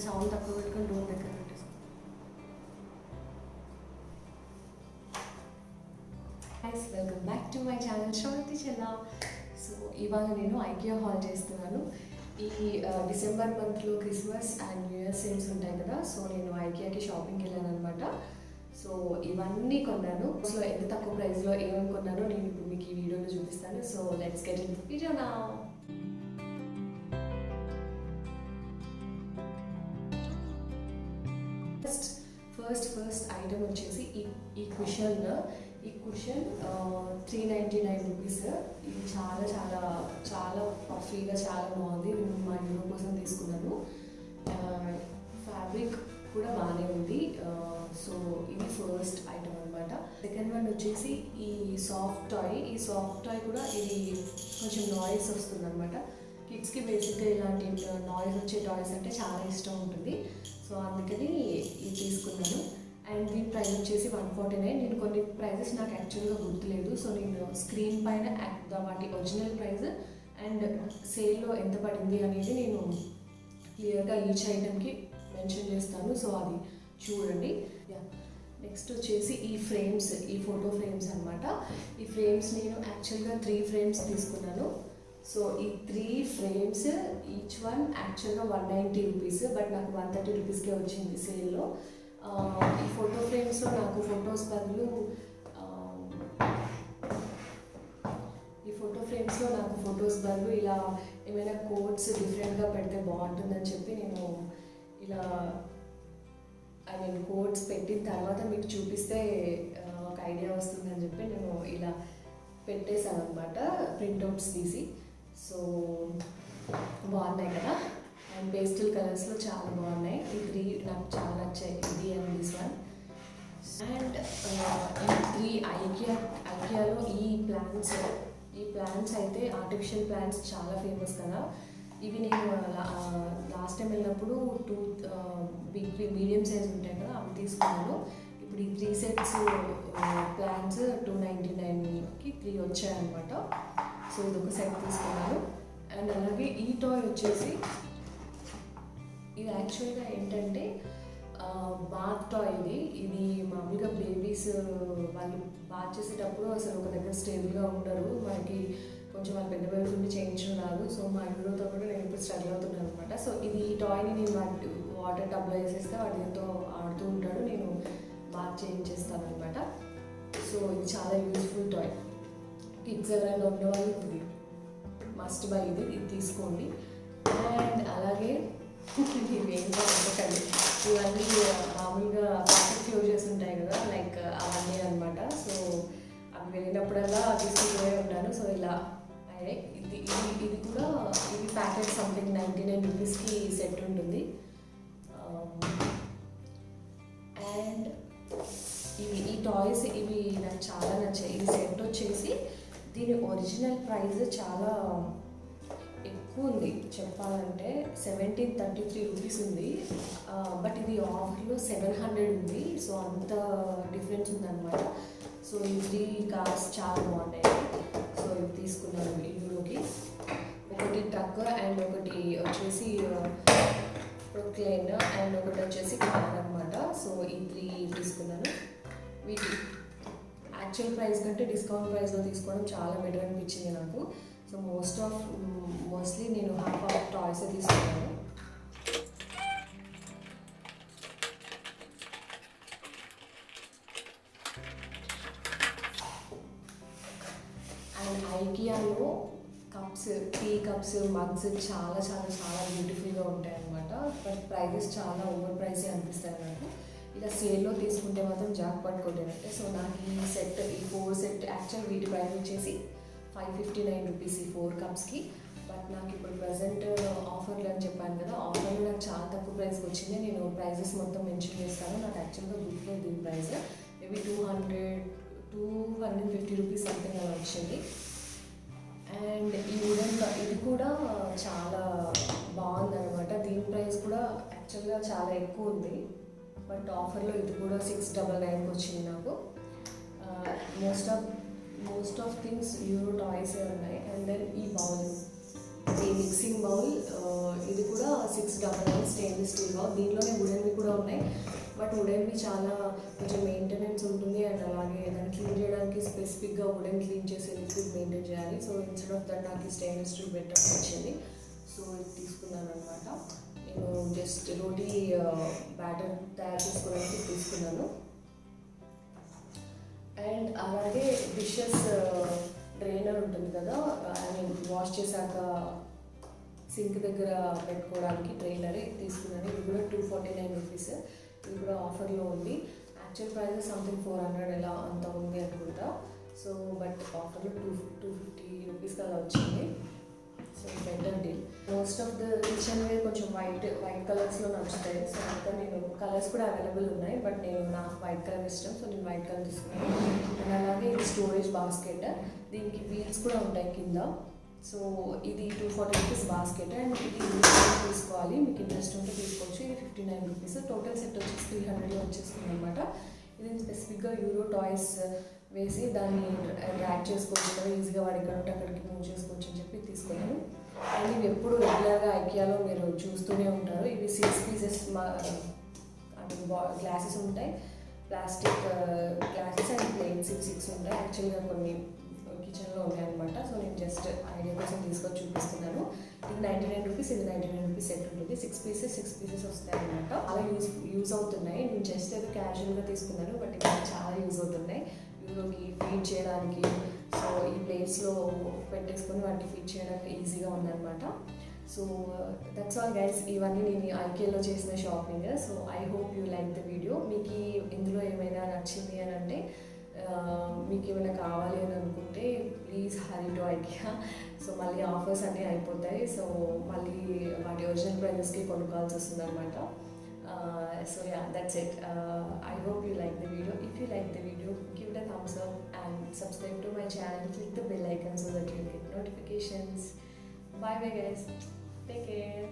Sound తక్కువ పెట్టుకొని door దగ్గర పెట్టేసి. Guys, welcome back to my channel Sravanthi చెల్ల. సో ఇవాళ నేను ఐకియా హాల్ చేస్తున్నాను. ఈ డిసెంబర్ మంత్లో Christmas and new year sales ఉంటాయి కదా, సో నేను ఐకియాకి షాపింగ్కి వెళ్ళాను అనమాట. సో ఇవన్నీ కొన్నాను. సో ఎంత తక్కువ ప్రైస్లో ఏమేమి కొన్నానో నేను ఇప్పుడు మీకు ఈ వీడియోలో చూపిస్తాను. So let's get in the video now. First item వచ్చేసి ఈ కుషన్ 399 రూపీస్. ఇది చాలా చాలా చాలా పఫీగా చాలా బాగుంది. నేను మా ఇంట్లో కోసం తీసుకున్నాను. ఫ్యాబ్రిక్ కూడా బాగానే ఉంది. సో ఇది ఫస్ట్ ఐటమ్ అనమాట. సెకండ్ వన్ వచ్చేసి ఈ సాఫ్ట్ టాయ్ కూడా ఇది కొంచెం నాయిస్ వస్తుంది అనమాట. కిడ్స్కి బేసిక్గా ఇలాంటి నాయిస్ వచ్చే టాయ్స్ అంటే చాలా ఇష్టం ఉంటుంది. సో అందుకని ఇది తీసుకున్నాను. అండ్ దీని ప్రైస్ వచ్చేసి 149. నేను కొన్ని ప్రైజెస్ నాకు యాక్చువల్గా గుర్తులేదు. సో నేను స్క్రీన్ పైన వాటి ఒరిజినల్ ప్రైస్ అండ్ సేల్లో ఎంత పడింది అనేది నేను క్లియర్గా ఈచ్ ఐటమ్కి మెన్షన్ చేస్తాను. సో అది చూడండి. నెక్స్ట్ వచ్చేసి ఈ ఫోటో ఫ్రేమ్స్ అనమాట. ఈ ఫ్రేమ్స్ నేను యాక్చువల్గా 3 ఫ్రేమ్స్ తీసుకున్నాను. సో ఈ 3 ఫ్రేమ్స్ ఈచ్ వన్ యాక్చువల్గా 190 రూపీస్, బట్ నాకు 130 రూపీస్కే వచ్చింది సేల్లో. ఈ ఫోటో ఫ్రేమ్స్లో నాకు ఫొటోస్ బదులు ఇలా ఏమైనా కోడ్స్ డిఫరెంట్గా పెడితే బాగుంటుందని చెప్పి నేను ఇలా కోడ్స్ పెట్టిన తర్వాత మీకు చూపిస్తే ఒక ఐడియా వస్తుందని చెప్పి నేను ఇలా పెట్టేశాను అనమాట, ప్రింట్అవుట్స్ తీసి. సో బాగున్నాయి కదా, అండ్ పేస్టల్ కలర్స్లో చాలా బాగున్నాయి. ఈ 3 నాకు చాలా నచ్చాయి, ఇది అండ్ దిస్ వన్. అండ్ ఈ 3 ఐకియాలో ఈ ప్లాంట్స్ అయితే ఆర్టిఫిషియల్ ప్లాంట్స్ చాలా ఫేమస్ కదా. ఇవి నేను లాస్ట్ టైం వెళ్ళినప్పుడు 2 మీడియం సైజ్ ఉంటాయి కదా, అవి తీసుకున్నాను. ఇప్పుడు ఈ 3 సెట్స్ ప్లాంట్స్ 299కి 3 వచ్చాయన్నమాట. సో ఇది ఒక సెట్ తీసుకున్నాను. అండ్ అలాగే ఈ టాయ్ వచ్చేసి ఇది యాక్చువల్గా ఏంటంటే బాత్ టాయ్. ఇది మామూలుగా బేబీస్ వాళ్ళు బాత్ చేసేటప్పుడు అసలు ఒక దగ్గర స్టేబుల్గా ఉండరు. మనకి కొంచెం వాళ్ళ పెద్ద బేబీ నుండి చేయించడం రాదు. సో మా ఇంట్లోతో కూడా నేను ఇప్పుడు స్ట్రగుల్ అవుతున్నాను అనమాట. సో ఈ టాయ్ని నేను వాటర్ టబ్లో వేసేస్తే వాడు ఎంతో ఆడుతూ ఉంటాడు, నేను బాత్ చేయించేస్తాను అనమాట. సో ఇది చాలా యూజ్ఫుల్ టాయ్. కిడ్స్ ఎవరైనా ఉన్నవాళ్ళు ఇది మస్ట్ బై, ఇది తీసుకోండి. అండ్ అలాగే ఇవేంటో అనుకోకండి, ఇవన్నీ మామూలుగా ప్లాస్టిక్ క్లోజర్స్ ఉంటాయి కదా, లైక్ అవన్నీ అనమాట. సో అవి వెళ్ళినప్పుడల్లా తీసుకుంటూనే ఉంటాను. సో ఇలా ఇది కూడా ఇది ప్యాకెట్ సంథింగ్ 99 రూపీస్కి సెట్ ఉంటుంది. అండ్ ఈ టాయ్స్ ఇవి నాకు చాలా నచ్చాయి. ఈ సెట్ వచ్చేసి దీని ఒరిజినల్ ప్రైస్ చాలా ఎక్కువ ఉంది చెప్పాలంటే, 1733 రూపీస్ ఉంది. బట్ ఇది ఆఫర్లో 700 ఉంది. సో అంత డిఫరెన్స్ ఉందన్నమాట. సో ఈ 3 కార్స్ చాలా బాగున్నాయి. సో ఇవి తీసుకున్నాను ఇందులోకి. ఒకటి ట్రక్ అండ్ ఒకటి వచ్చేసి ప్రొక్లేన్ అండ్ ఒకటి వచ్చేసి కార్ అనమాట. సో ఈ 3 తీసుకున్నాను. వీటి యాక్చువల్ ప్రైస్ కంటే డిస్కౌంట్ ప్రైస్లో తీసుకోవడం చాలా బెటర్ అనిపించింది నాకు. సో మోస్ట్లీ నేను హాఫ్ ఆఫ్ టాయ్స్ తీసుకున్నాను. అండ్ ఐకియాలో టీ కప్స్ మగ్స్ చాలా చాలా చాలా బ్యూటిఫుల్గా ఉంటాయి అన్నమాట. బట్ ప్రైజెస్ చాలా ఓవర్ ప్రైసే అనిపిస్తాయి నాకు. ఇలా సేల్లో తీసుకుంటే మాత్రం జాక్ పట్టుకోలేనంటే. సో నాకు ఈ 4 సెట్ యాక్చువల్ వీటి ప్రైస్ వచ్చేసి 559 రూపీస్ ఈ 4 కప్స్కి. బట్ నాకు ఇప్పుడు ప్రజెంట్ ఆఫర్లు అని చెప్పాను కదా, ఆఫర్లో నాకు చాలా తక్కువ ప్రైస్కి వచ్చింది. నేను ప్రైజెస్ మొత్తం మెన్షన్ చేస్తాను. నాకు యాక్చువల్గా గుర్తులేదు దీని ప్రైస్. మేబీ 250 రూపీస్ సంథింగ్ అలా వచ్చింది. అండ్ ఇది కూడా చాలా బాగుందన్నమాట. దీని ప్రైస్ కూడా యాక్చువల్గా చాలా ఎక్కువ ఉంది, బట్ ఆఫర్లో ఇది కూడా 699కి వచ్చింది నాకు. Most of things euro toys ఉన్నాయి. అండ్ దెన్ ఈ మిక్సింగ్ బౌల్ ఇది కూడా 699 స్టెయిన్లెస్ స్టీల్ దీనిలోనే వుడెన్వి కూడా ఉన్నాయి. బట్ వుడెన్వి చాలా కొంచెం మెయింటెనెన్స్ ఉంటుంది అండ్ అలాగే దాన్ని క్లీన్ చేయడానికి స్పెసిఫిక్గా వుడెన్ క్లీన్ చేసే లిక్విడ్ మెయింటైన్ చేయాలి. సో ఇన్స్టెడ్ ఆఫ్ దట్ నాకు స్టెయిన్లెస్ స్టీల్ బెటర్ వచ్చింది. సో ఇది తీసుకున్నాను అనమాట. నేను జస్ట్ రోటీ బ్యాటర్ తయారు చేసుకోవడానికి తీసుకున్నాను. అండ్ అలాగే డిషెస్ డ్రైనర్ ఉంటుంది కదా, ఐ మీన్ వాష్ చేశాక సింక్ దగ్గర పెట్టుకోవడానికి డ్రైనర్ తీసుకున్నాను. ఇది కూడా 249 రూపీస్. ఇది కూడా ఆఫర్లో ఉంది. యాక్చువల్ ప్రైస్ సంథింగ్ 400 ఎలా అంత ఉంది అనుకుంటా. సో బట్ ఆఫర్లో 250 రూపీస్కి అలా వచ్చింది. So better deal. Most of the kitchen ware కొంచెం వైట్ కలర్స్లో నచ్చుతాయి. సో అంతా నేను కలర్స్ కూడా అవైలబుల్ ఉన్నాయి, బట్ నాకు వైట్ కలర్ ఇష్టం. సో నేను వైట్ కలర్ తీసుకున్నాను. అండ్ అలాగే ఇది స్టోరేజ్ బాస్కెట్. దీనికి వీల్స్ కూడా ఉంటాయి కింద. సో ఇది 240 రూపీస్ బాస్కెట్. అండ్ ఇది తీసుకోవాలి, మీకు ఇంట్రెస్ట్ ఉంటే తీసుకోవచ్చు. ఇది 59 రూపీస్. టోటల్ సెట్ వచ్చేసి 300లో వచ్చేస్తుంది అనమాట. ఇది స్పెసిఫిక్గా యూరో టాయ్స్ వేసి దాన్ని డ్రాగ్ చేసుకోవచ్చు కదా, ఈజీగా వాడు ఎక్కడ ఉంటే అక్కడికి మూవ్ చేసుకోవచ్చు అని చెప్పి తీసుకున్నాను. అండ్ ఇవి ఎప్పుడు రెగ్యులర్గా ఐకియాలో మీరు చూస్తూనే ఉంటారు. ఇవి 6 పీసెస్ అంటే గ్లాసెస్ ఉంటాయి, ప్లాస్టిక్ గ్లాసెస్ అండ్ ప్లేట్స్ 6 ఉంటాయి. యాక్చువల్గా కొన్ని కిచెన్లో ఉన్నాయి అనమాట. సో నేను జస్ట్ ఐడియా కోసం తీసుకొని చూపిస్తున్నాను. ఇది 99 రూపీస్, ఇది 99 రూపీస్ సెట్ ఉంటుంది. 6 పీసెస్ వస్తాయి అనమాట. చాలా యూజ్ అవుతున్నాయి. నేను జస్ట్ ఏదో క్యాజువల్గా తీసుకున్నాను, బట్ ఇవి చాలా యూజ్ అవుతున్నాయి. యూరోకి ఫీడ్ చేయడానికి, సో ఈ ప్లేస్లో పెట్టేసుకొని వాటికి ఫీడ్ చేయడానికి ఈజీగా ఉందన్నమాట. So that's all guys. ఇవన్నీ నేను ఐకేలో చేసిన shopping. So I hope you like the video. మీకు ఇందులో ఏమైనా నచ్చింది అని అంటే, మీకు ఏమైనా కావాలి అని అనుకుంటే please hurry to IKEA. So మళ్ళీ ఆఫర్స్ అన్నీ అయిపోతాయి. సో మళ్ళీ వాటి ఒరిజినల్ ప్రైజెస్కి కొనుక్కోవాల్సి వస్తుంది అనమాట. So yeah, that's it. I hope you like the video. If you like the video, give it a thumbs up and subscribe to my channel. Click the bell icon so that you get notifications. Bye bye guys. Take care.